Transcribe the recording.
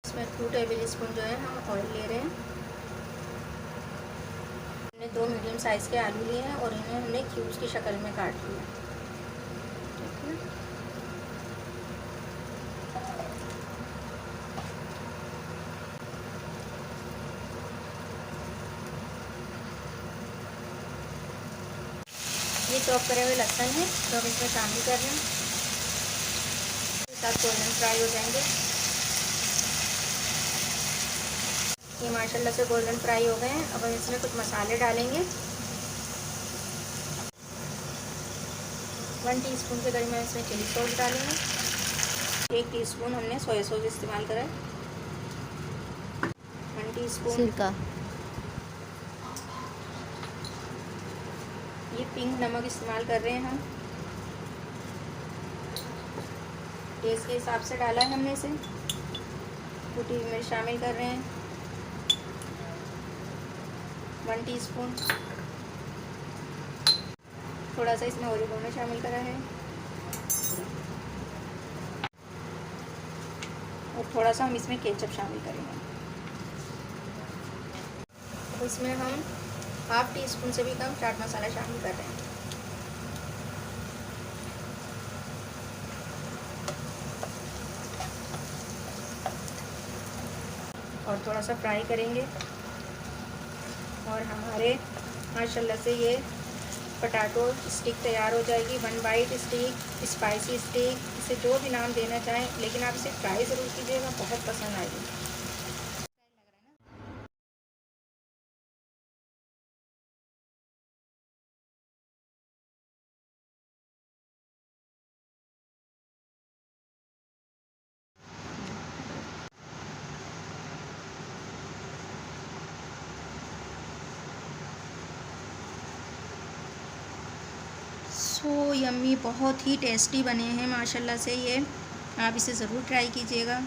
इसमें 2 table spoon जो है हम ऑयल ले रहे हैं। हमने 2 मीडियम साइज़ के आलू लिए हैं और इन्हें हमने क्यूब्स की शक्ल में काट लिया। ठीक है, ये चॉप करे हुए लहसुन है तो हम इसमें शामिल कर रहे हैं। साथ गोल्डन फ्राई हो जाएंगे। ये माशाल्लाह से गोल्डन फ्राई हो गए हैं। अब हम इसमें कुछ मसाले डालेंगे। 1 टीस्पून के करीब मैं इसमें चिली सॉस डालेंगे। 1 टीस्पून हमने सोया सॉस इस्तेमाल करा है। 1 टीस्पून सिरका, ये पिंक नमक इस्तेमाल कर रहे हैं हम। टेस्ट के हिसाब से डाला है हमने इसे। कुटी हुई मिर्च शामिल कर रहे हैं 1 टीस्पून। थोड़ा सा इसमें ओरिगेनो शामिल करा है और थोड़ा सा हम इसमें केचप शामिल करेंगे। तो इसमें हम 1/2 टीस्पून से भी कम चाट मसाला शामिल कर रहे हैं। और थोड़ा सा फ्राई करेंगे और हमारे माशाल्लाह से ये पोटैटो स्टिक तैयार हो जाएगी। 1 बाइट स्टिक, स्पाइसी स्टिक, इसे जो भी नाम देना चाहें, लेकिन आप इसे ट्राई ज़रूर कीजिएगा, बहुत पसंद आएगी। सो यम्मी, बहुत ही टेस्टी बने हैं माशाल्लाह से। ये आप इसे ज़रूर ट्राई कीजिएगा।